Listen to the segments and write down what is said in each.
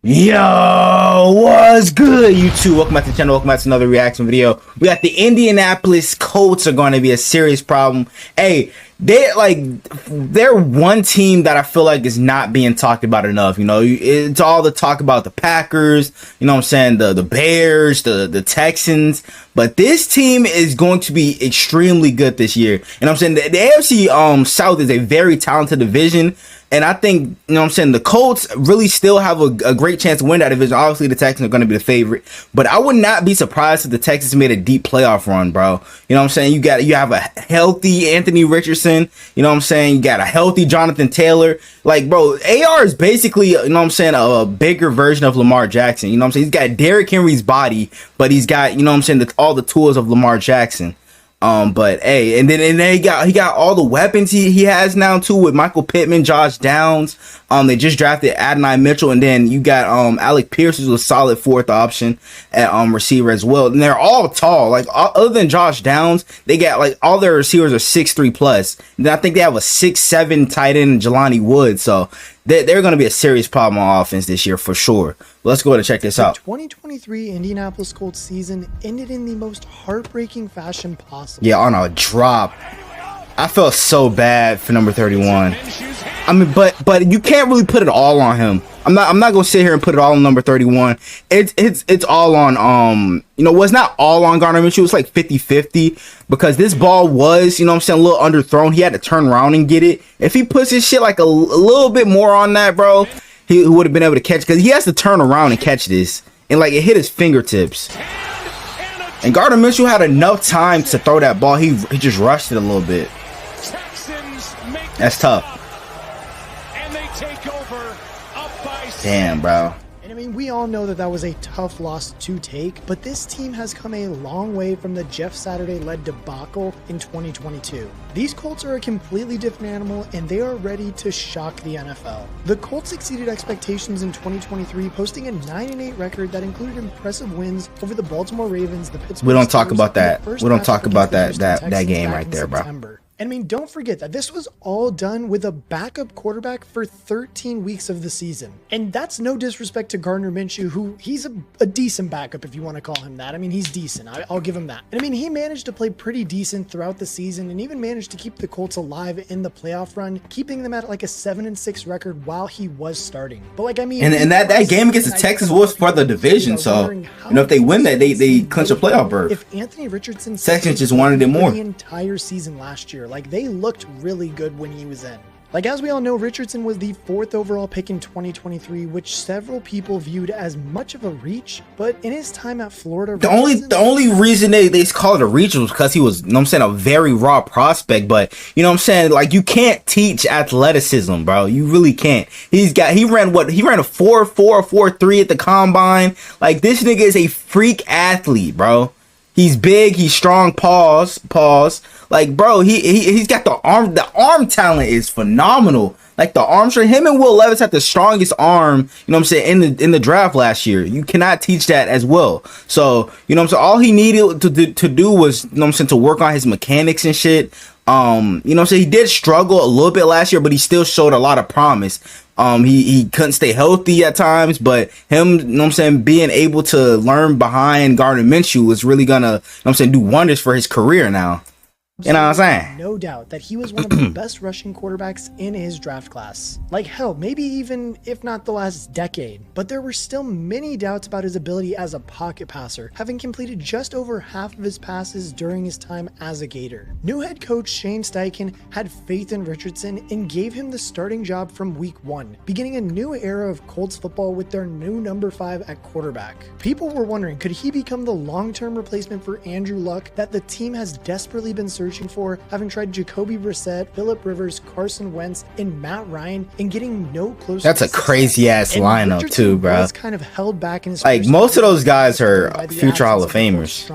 Yo, what's good, YouTube? Welcome back to the channel. Welcome back to another reaction video. We got the Indianapolis Colts are going to be a serious problem. Hey, they're one team that I feel like is not being talked about enough. You know, it's all the talk about the Packers, you know what I'm saying, the Bears, the Texans, but this team is going to be extremely good this year. And I'm saying the AFC South is a very talented division. And I think, you know what I'm saying, the Colts really still have a great chance to win that division. Obviously, the Texans are going to be the favorite. But I would not be surprised if the Texans made a deep playoff run, bro. You know what I'm saying? You have a healthy Anthony Richardson. You know what I'm saying? You got a healthy Jonathan Taylor. Like, bro, AR is basically, you know what I'm saying, a bigger version of Lamar Jackson. You know what I'm saying? He's got Derrick Henry's body, but he's got, you know what I'm saying, all the tools of Lamar Jackson. But hey, and then he got all the weapons he has now too, with Michael Pittman, Josh Downs. They just drafted Adonai Mitchell, and then you got Alec Pierce, who's a solid fourth option at receiver as well. And they're all tall. Like, other than Josh Downs, they got like all their receivers are 6'3" plus. And then I think they have a 6'7" tight end, Jelani Woods. So they're going to be a serious problem on offense this year for sure. Let's go ahead and check this out. The 2023 Indianapolis Colts season ended in the most heartbreaking fashion possible. Yeah, on a drop. I felt so bad for number 31. I mean, but you can't really put it all on him. I'm not gonna sit here and put it all on number 31. It's all on you know, well, it's not all on Gardner Minshew. It's like 50-50, because this ball was, you know what I'm saying, a little underthrown. He had to turn around and get it. If he puts his shit like a little bit more on that, bro, he would have been able to catch, because he has to turn around and catch this, and like it hit his fingertips. And Gardner Minshew had enough time to throw that ball. He just rushed it a little bit. That's tough. Damn, bro. And I mean, we all know that was a tough loss to take, but this team has come a long way from the Jeff Saturday-led debacle in 2022. These Colts are a completely different animal, and they are ready to shock the NFL. The Colts exceeded expectations in 2023, posting a 9-8 record that included impressive wins over the Baltimore Ravens, the Pittsburgh We don't talk Steelers, about that. and the We don't talk about first that game back right in there, bro. September. And I mean, don't forget that this was all done with a backup quarterback for 13 weeks of the season. And that's no disrespect to Gardner Minshew, who he's a decent backup, if you want to call him that. I mean, he's decent. I'll give him that. And I mean, he managed to play pretty decent throughout the season, and even managed to keep the Colts alive in the playoff run, keeping them at like a 7-6 record while he was starting. But like, I mean, and that game against the Texans was for the division, so you know, if they win that, they clinch a playoff berth. If Anthony Richardson Texans just wanted it more the entire season last year, like they looked really good when he was in. Like, as we all know, Richardson was the 4th overall pick in 2023, which several people viewed as much of a reach, but in his time at Florida, the only reason they call it a reach was because he was, you know what I'm saying, a very raw prospect. But you know what I'm saying, like, you can't teach athleticism, bro. You really can't. He ran a 4.4 or 4.3 at the combine. Like, this nigga is a freak athlete, bro. He's big, he's strong, pause. Like, bro, he's got the arm talent is phenomenal. Like, the arm strength, him and Will Levis had the strongest arm, you know what I'm saying, in the draft last year. You cannot teach that as well. So, you know what I'm saying, all he needed to do was, you know what I'm saying, to work on his mechanics and shit. You know what I'm saying, he did struggle a little bit last year, but he still showed a lot of promise. He couldn't stay healthy at times, but him, you know what I'm saying, being able to learn behind Gardner Minshew is really gonna, you know what I'm saying, do wonders for his career now. You know what I'm saying? No doubt that he was one of the best rushing quarterbacks in his draft class. Like, hell, maybe even if not the last decade. But there were still many doubts about his ability as a pocket passer, having completed just over half of his passes during his time as a Gator. New head coach Shane Steichen had faith in Richardson and gave him the starting job from week 1, beginning a new era of Colts football with their new number 5 at quarterback. People were wondering, could he become the long-term replacement for Andrew Luck that the team has desperately been searching for, having tried Jacoby Brissett, Phillip Rivers, Carson Wentz, and Matt Ryan, and getting no closer. That's a crazy ass lineup too, bro. Kind of held back in his like, most of those guys are future Hall of Famers,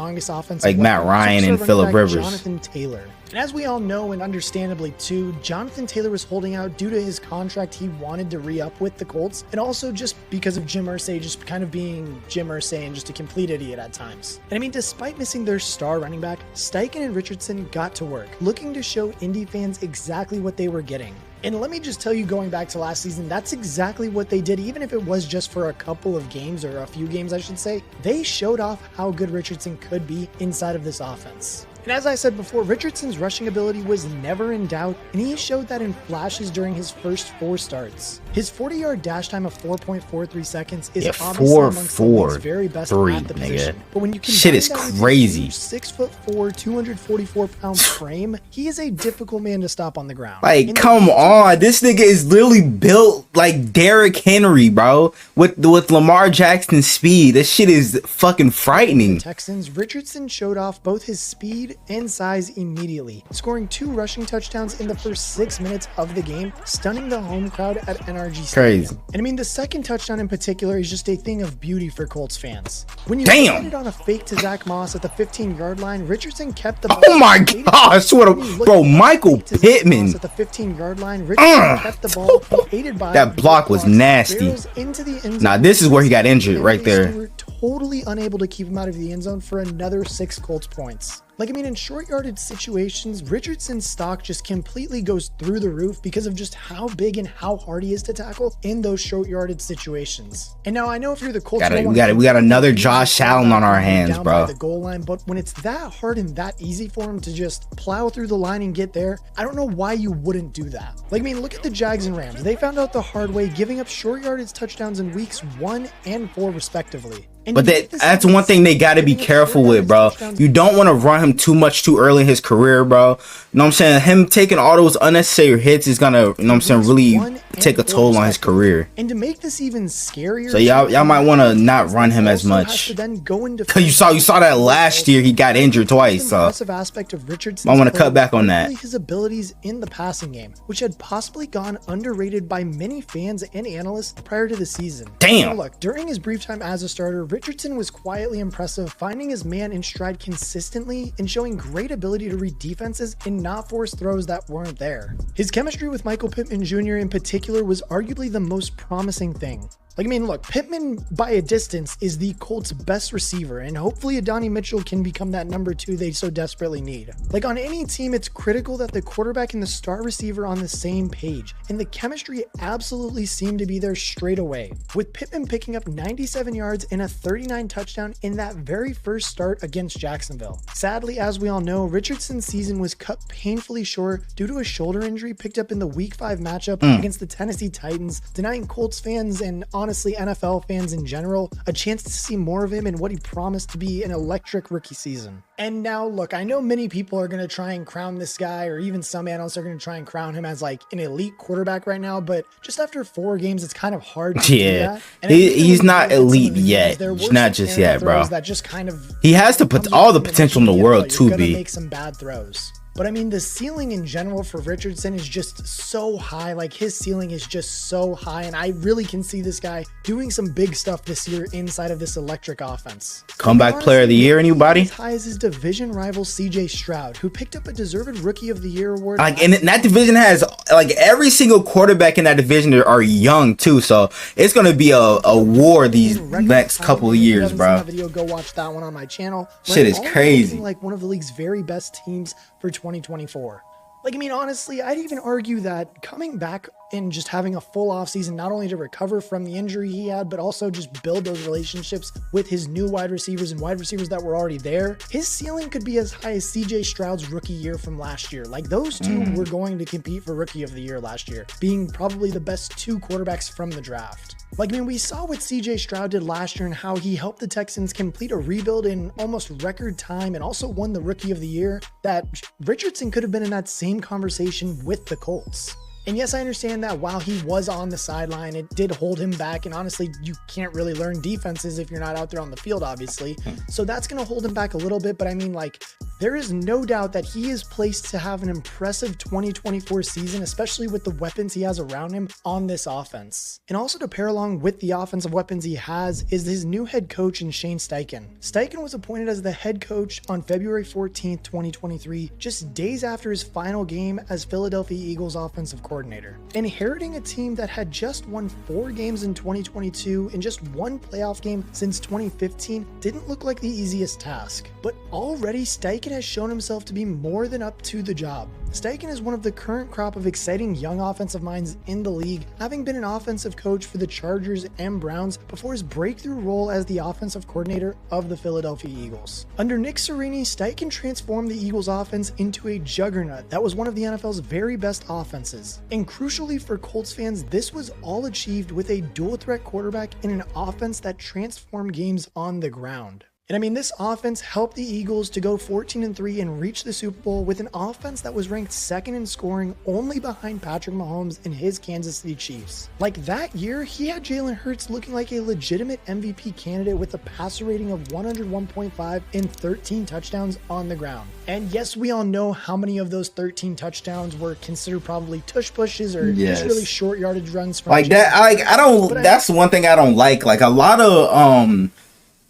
like Matt Ryan and Phillip Rivers. Jonathan Taylor. And as we all know, and understandably too, Jonathan Taylor was holding out due to his contract he wanted to re-up with the Colts, and also just because of Jim Irsay just kind of being Jim Irsay and just a complete idiot at times. And I mean, despite missing their star running back, Steichen and Richardson got to work, looking to show Indy fans exactly what they were getting. And let me just tell you, going back to last season, that's exactly what they did. Even if it was just for a couple of games, or a few games, I should say, they showed off how good Richardson could be inside of this offense. And as I said before, Richardson's rushing ability was never in doubt, and he showed that in flashes during his first 4 starts. His 40-yard dash time of 4.43 seconds is obviously amongst the league's very best at the position. But when you can shit is crazy. 6'4", 244-pound frame, he is a difficult man to stop on the ground. Like, come on, this nigga is literally built like Derrick Henry, bro, with Lamar Jackson's speed. This shit is fucking frightening. Texans, Richardson showed off both his speed and size immediately, scoring 2 rushing touchdowns in the first 6 minutes of the game, stunning the home crowd at NRG Stadium. Crazy. And I mean, the second touchdown in particular is just a thing of beauty for Colts fans. When you Damn. it on a fake to Zach Moss at the 15-yard line, Richardson kept the ball. Oh my gosh, what a bro, Michael Pittman at the 15-yard line, Richardson kept the ball, aided by that block was nasty. Into the end zone. Nah, this is where he got injured right there. Totally unable to keep him out of the end zone for another 6 Colts points. Like, I mean, in short yardage situations, Richardson's stock just completely goes through the roof because of just how big and how hard he is to tackle in those short yardage situations. And now I know if you're the Colts, we got another Josh Allen on our hands, bro. The goal line, but when it's that hard and that easy for him to just plow through the line and get there, I don't know why you wouldn't do that. Like, I mean, look at the Jags and Rams. They found out the hard way, giving up short yardage touchdowns in weeks 1 and 4 respectively. But that's one thing they got to be careful with, bro. You don't want to run him too much too early in his career, bro. You know what I'm saying? Him taking all those unnecessary hits is gonna, you know what I'm saying, really take a toll on his career. And to make this even scarier, so y'all might want to not run him as much. Cause you saw that last year he got injured twice. So aspect of Richardson, I want to cut back on that. His abilities in the passing game, which had possibly gone underrated by many fans and analysts prior to the season. Damn. Now look, during his brief time as a starter, Richardson was quietly impressive, finding his man in stride consistently and showing great ability to read defenses and not force throws that weren't there. His chemistry with Michael Pittman Jr. in particular was arguably the most promising thing. Like, I mean, look, Pittman by a distance is the Colts' best receiver, and hopefully Adonai Mitchell can become that number 2 they so desperately need. Like, on any team, it's critical that the quarterback and the star receiver are on the same page, and the chemistry absolutely seemed to be there straight away, with Pittman picking up 97 yards and a 39 touchdown in that very first start against Jacksonville. Sadly, as we all know, Richardson's season was cut painfully short due to a shoulder injury picked up in the Week 5 matchup against the Tennessee Titans, denying Colts fans and honestly NFL fans in general a chance to see more of him in what he promised to be an electric rookie season. And now look, I know many people are going to try and crown this guy, or even some analysts are going to try and crown him as like an elite quarterback right now, but just after 4 games it's kind of hard to do that. And he's not elite yet. He's not just yet, bro. That just kind of he has to put all the potential in the world to be. Make some bad throws. But I mean, the ceiling in general for Richardson is just so high. Like, his ceiling is just so high, and I really can see this guy doing some big stuff this year inside of this electric offense. Comeback player of the year, anybody? As high as his division rival CJ Stroud, who picked up a deserved Rookie of the Year award. Like, and that division has like every single quarterback in that division are young too, so it's gonna be a war these next couple of years, bro. Video, go watch that one on my channel. Shit is crazy. Like one of the league's very best teams for 2024. Like, I mean, honestly, I'd even argue that coming back and just having a full offseason, not only to recover from the injury he had, but also just build those relationships with his new wide receivers and wide receivers that were already there, his ceiling could be as high as CJ Stroud's rookie year from last year. Like, those two were going to compete for Rookie of the Year last year, being probably the best 2 quarterbacks from the draft. Like, I mean, we saw what CJ Stroud did last year and how he helped the Texans complete a rebuild in almost record time and also won the Rookie of the Year, that Richardson could have been in that same conversation with the Colts. And yes, I understand that while he was on the sideline, it did hold him back. And honestly, you can't really learn defenses if you're not out there on the field, obviously. So that's going to hold him back a little bit. But I mean, like, there is no doubt that he is placed to have an impressive 2024 season, especially with the weapons he has around him on this offense. And also to pair along with the offensive weapons he has is his new head coach in Shane Steichen. Steichen was appointed as the head coach on February 14th, 2023, just days after his final game as Philadelphia Eagles offensive coordinator. Inheriting a team that had just won 4 games in 2022 and just 1 playoff game since 2015 didn't look like the easiest task. But already Steichen Steichen has shown himself to be more than up to the job. Steichen is one of the current crop of exciting young offensive minds in the league, having been an offensive coach for the Chargers and Browns before his breakthrough role as the offensive coordinator of the Philadelphia Eagles. Under Nick Sirianni, Steichen transformed the Eagles offense into a juggernaut that was one of the NFL's very best offenses. And crucially for Colts fans, this was all achieved with a dual threat quarterback in an offense that transformed games on the ground. And I mean, this offense helped the Eagles to go 14-3 and reach the Super Bowl with an offense that was ranked second in scoring only behind Patrick Mahomes and his Kansas City Chiefs. Like that year, he had Jalen Hurts looking like a legitimate MVP candidate with a passer rating of 101.5 and 13 touchdowns on the ground. And yes, we all know how many of those 13 touchdowns were considered probably tush pushes or just really short yardage runs from like that. I don't. That's one thing I don't like. Like a lot of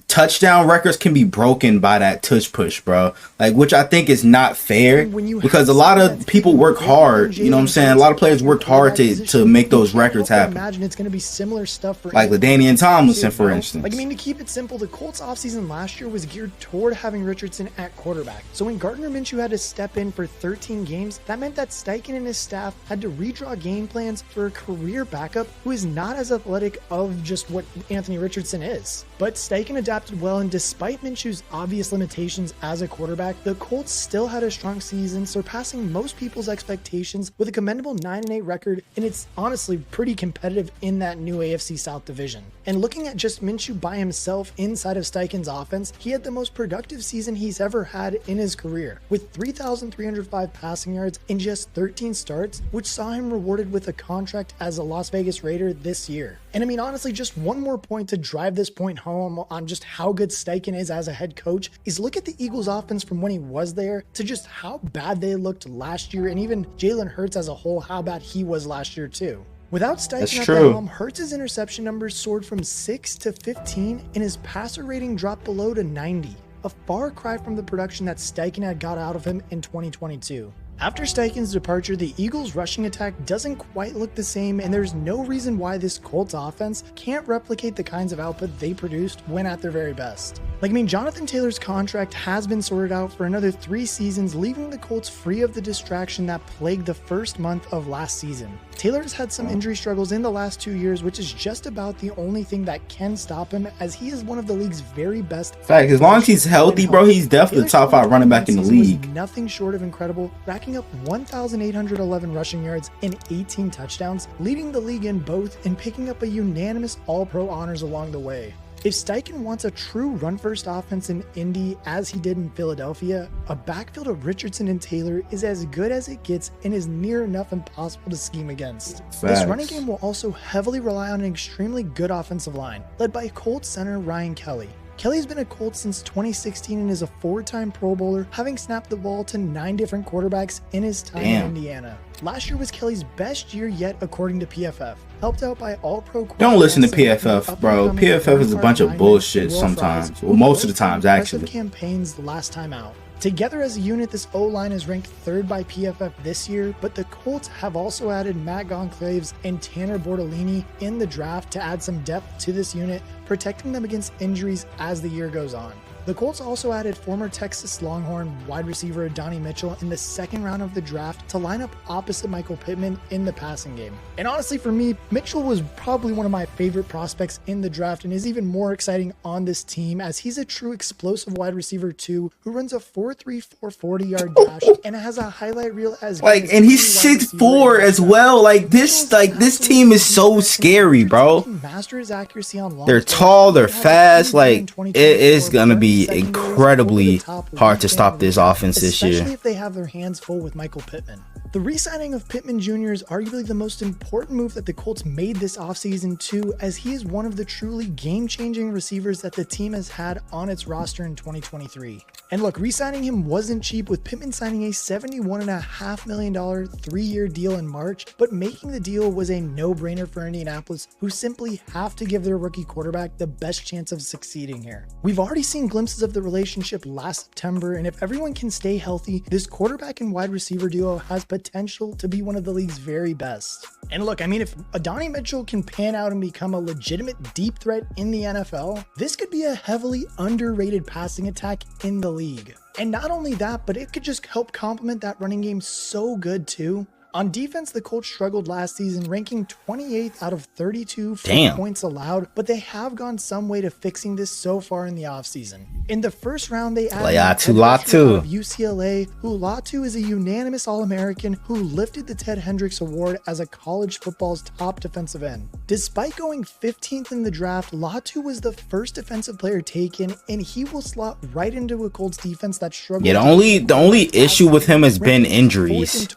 touchdown records can be broken by that tush push, bro. Like, which I think is not fair because a lot of people work hard. You know what I'm saying? A lot of players worked hard to make those records happen. Imagine it's going to be similar stuff for like LaDainian Tomlinson, for instance. Like, I mean, to keep it simple, the Colts offseason last year was geared toward having Richardson at quarterback. So when Gardner Minshew had to step in for 13 games, that meant that Steichen and his staff had to redraw game plans for a career backup who is not as athletic of just what Anthony Richardson is. But Steichen adapted well, and despite Minshew's obvious limitations as a quarterback, the Colts still had a strong season, surpassing most people's expectations with a commendable 9-8 record, and it's honestly pretty competitive in that new AFC South division. And looking at just Minshew by himself inside of Steichen's offense, he had the most productive season he's ever had in his career, with 3,305 passing yards in just 13 starts, which saw him rewarded with a contract as a Las Vegas Raider this year. And I mean, honestly, just one more point to drive this point home on just how good Steichen is as a head coach is look at the Eagles offense from when he was there to just how bad they looked last year, and even Jalen Hurts as a whole, how bad he was last year too. Without Steichen at the helm, Hurts' interception numbers soared from 6 to 15 and his passer rating dropped below to 90, a far cry from the production that Steichen had got out of him in 2022. After Steichen's departure, the Eagles' rushing attack doesn't quite look the same, and there's no reason why this Colts offense can't replicate the kinds of output they produced when at their very best. Like, I mean, Jonathan Taylor's contract has been sorted out for another 3 seasons, leaving the Colts free of the distraction that plagued the first month of last season. Taylor has had some injury struggles in the last 2 years, which is just about the only thing that can stop him, as he is one of the league's very best. Fact, as long as he's healthy, bro, he's definitely the top 5 running back in the league. Nothing short of incredible, racking up 1,811 rushing yards and 18 touchdowns, leading the league in both and picking up a unanimous All-Pro honors along the way. If Steichen wants a true run-first offense in Indy as he did in Philadelphia, a backfield of Richardson and Taylor is as good as it gets and is near enough impossible to scheme against. Facts. This running game will also heavily rely on an extremely good offensive line, led by Colts center Ryan Kelly. Kelly's been a Colt since 2016 and is a 4-time Pro Bowler, having snapped the ball to 9 different quarterbacks in his time in Indiana. Last year was Kelly's best year yet according to PFF, helped out by All-Pro. Don't listen to PFF, bro. PFF is a bunch of bullshit sometimes. Well, most of the times, actually. Campaigns last time out. Together as a unit, this O-line is ranked 3rd by PFF this year, but the Colts have also added Matt Goncalves and Tanner Bortolini in the draft to add some depth to this unit, protecting them against injuries as the year goes on. The Colts also added former Texas Longhorn wide receiver Donnie Mitchell in the 2nd round of the draft to line up opposite Michael Pittman in the passing game. And honestly, for me, Mitchell was probably one of my favorite prospects in the draft and is even more exciting on this team as he's a true explosive wide receiver too, who runs a 4.34 40-yard dash and has a highlight reel as like, and he's 6'4" as well. Like this team is so scary, bro. Master his accuracy on long. They're tall, they're fast. Like, it is gonna be incredibly hard to stop this offense this year, especially if they have their hands full with Michael Pittman. The re-signing of Pittman Jr. is arguably the most important move that the Colts made this offseason too, as he is one of the truly game-changing receivers that the team has had on its roster in 2023. And look, re-signing him wasn't cheap, with Pittman signing a $71.5 million 3-year deal in March, but making the deal was a no-brainer for Indianapolis, who simply have to give their rookie quarterback the best chance of succeeding here. We've already seen glimpses of the relationship last September, and if everyone can stay healthy, this quarterback and wide receiver duo has potential to be one of the league's very best. And look, I mean, if Donnie Mitchell can pan out and become a legitimate deep threat in the NFL, this could be a heavily underrated passing attack in the league. And not only that, but it could just help complement that running game so good too. On defense, the Colts struggled last season, ranking 28th out of 32 for points allowed, but they have gone some way to fixing this so far in the offseason. In the first round, they added Latu of UCLA, who Latu is a unanimous All-American who lifted the Ted Hendricks Award as a college football's top defensive end. Despite going 15th in the draft, Latu was the first defensive player taken, and he will slot right into a Colts defense that struggled. Yeah, the only issue with him has been injuries,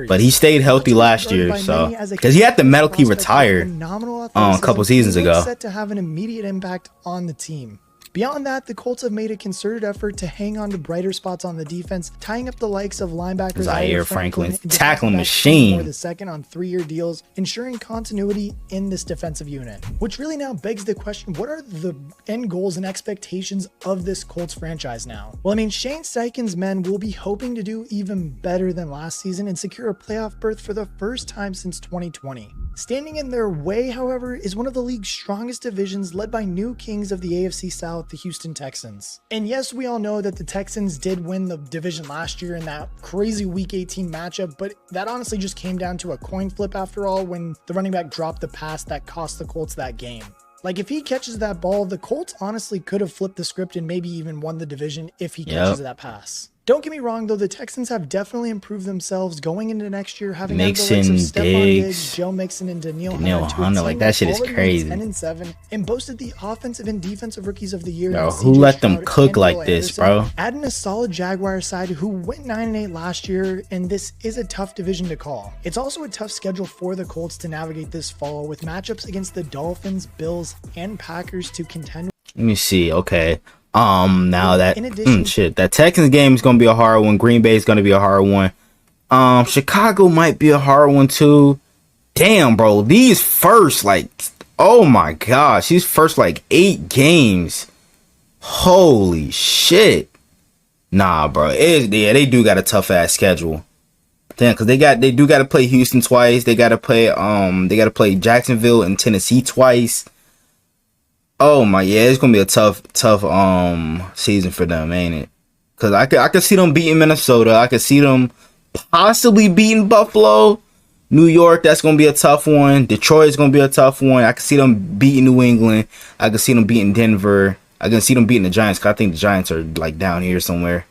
but he stayed healthy last year, so because he had to medically retire a couple seasons ago. Set to have an immediate impact on the team. Beyond that, the Colts have made a concerted effort to hang on to brighter spots on the defense, tying up the likes of linebackers Zaire Franklin, tackling machine, for the second on 3-year deals, ensuring continuity in this defensive unit. Which really now begs the question, what are the end goals and expectations of this Colts franchise now? Well, I mean, Shane Steichen's men will be hoping to do even better than last season and secure a playoff berth for the first time since 2020. Standing in their way, however, is one of the league's strongest divisions, led by new kings of the AFC South, the Houston Texans. And yes, we all know that the Texans did win the division last year in that crazy Week 18 matchup, but that honestly just came down to a coin flip after all, when the running back dropped the pass that cost the Colts that game. Like, if he catches that ball, the Colts honestly could have flipped the script and maybe even won the division if he catches that pass. Don't get me wrong, though, the Texans have definitely improved themselves going into next year, having Mixon, Diggs, Joe Mixon, and Daniil Hunter. Like, that shit is crazy. 10-7, and boasted the offensive and defensive rookies of the year. Bro, who let them cook like this, bro? Adding a solid Jaguar side who went 9-8 last year, and this is a tough division to call. It's also a tough schedule for the Colts to navigate this fall, with matchups against the Dolphins, Bills, and Packers to contend. Let me see. Okay. Now that that Texans game is gonna be a hard one. Green Bay is gonna be a hard one. Chicago might be a hard one too. Damn, bro, these first, like, oh my gosh, these first like 8 games. Holy shit. Nah, bro. They do got a tough ass schedule. Damn, because they do got to play Houston twice. They got to play Jacksonville and Tennessee twice. Oh my, yeah, it's gonna be a tough season for them, ain't it? Cause I could see them beating Minnesota. I could see them possibly beating Buffalo. New York, that's gonna be a tough one. Detroit's gonna be a tough one. I could see them beating New England. I could see them beating Denver. I can see them beating the Giants, cause I think the Giants are like down here somewhere.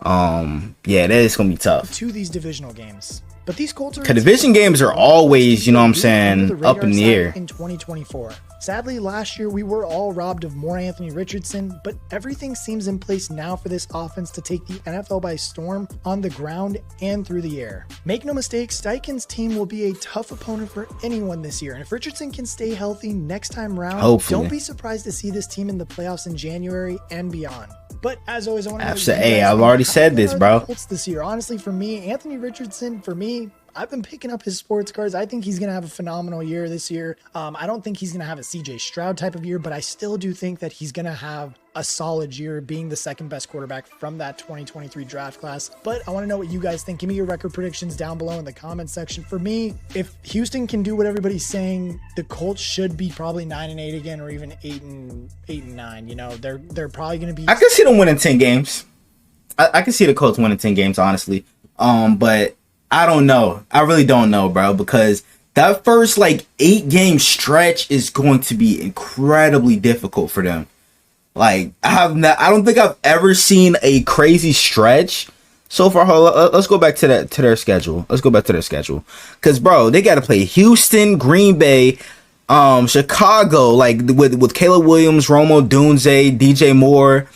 Yeah, that is gonna be tough. To these divisional games. But these Colts are division games are always, you know what I'm saying, up in the air. In 2024. Sadly, last year we were all robbed of more Anthony Richardson, but everything seems in place now for this offense to take the NFL by storm on the ground and through the air. Make no mistake, Steichen's team will be a tough opponent for anyone this year, and if Richardson can stay healthy next time round, don't be surprised to see this team in the playoffs in January and beyond. But as always, I want to say, I've already said this, bro. Colts this year, honestly, for me, Anthony Richardson, for me, I've been picking up his sports cards. I think he's going to have a phenomenal year this year. I don't think he's going to have a CJ Stroud type of year, but I still do think that he's going to have a solid year, being the second best quarterback from that 2023 draft class. But I want to know what you guys think. Give me your record predictions down below in the comment section. For me, if Houston can do what everybody's saying, the Colts should be probably 9-8 again, or even 8-9. You know, they're probably going to be. I can see them winning 10 games. I can see the Colts winning 10 games, honestly. But I don't know. I really don't know, bro, because that first like 8-game stretch is going to be incredibly difficult for them. Like, I don't think I've ever seen a crazy stretch so far. Let's go back to their schedule. Let's go back to their schedule, because bro, they got to play Houston, Green Bay, Chicago, like with Caleb Williams, Romo Dunze, DJ Moore,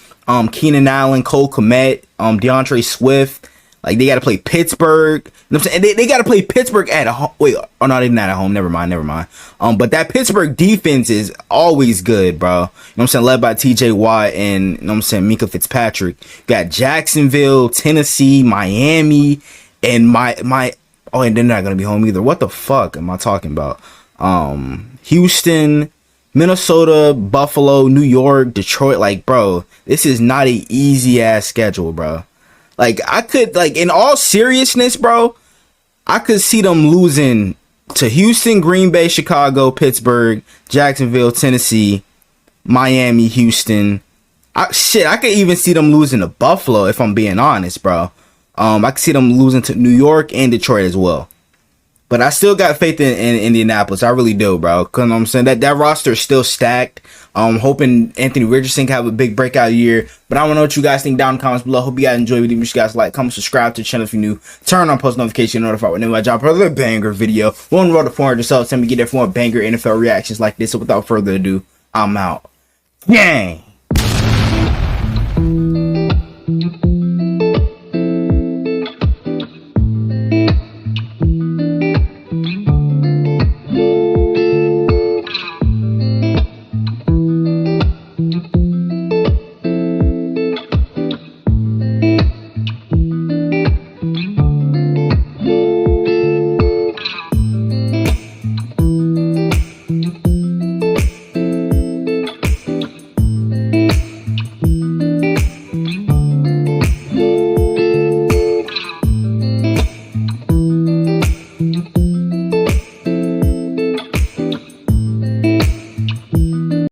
Keenan Allen, Cole Kmet, DeAndre Swift. Like, they got to play Pittsburgh. You know what I'm saying? They got to play Pittsburgh at home. Wait, or not even at home. Never mind. But that Pittsburgh defense is always good, bro. You know what I'm saying? Led by TJ Watt and, you know what I'm saying, Minka Fitzpatrick. You got Jacksonville, Tennessee, Miami, and and they're not going to be home either. What the fuck am I talking about? Houston, Minnesota, Buffalo, New York, Detroit. Like, bro, this is not an easy ass schedule, bro. Like, I could, like, in all seriousness, bro, I could see them losing to Houston, Green Bay, Chicago, Pittsburgh, Jacksonville, Tennessee, Miami, Houston. I could even see them losing to Buffalo if I'm being honest, bro. I could see them losing to New York and Detroit as well. But I still got faith in Indianapolis. I really do, bro. Cause you know what I'm saying that roster is still stacked. Hoping Anthony Richardson can have a big breakout year. But I want to know what you guys think down in the comments below. Hope you guys enjoy it. Make sure you guys like, comment, subscribe to the channel if you're new. Turn on post notification, notify whenever I drop another banger video. One road to 400 subs. Tell me get there for more banger NFL reactions like this. So without further ado, I'm out. Gang.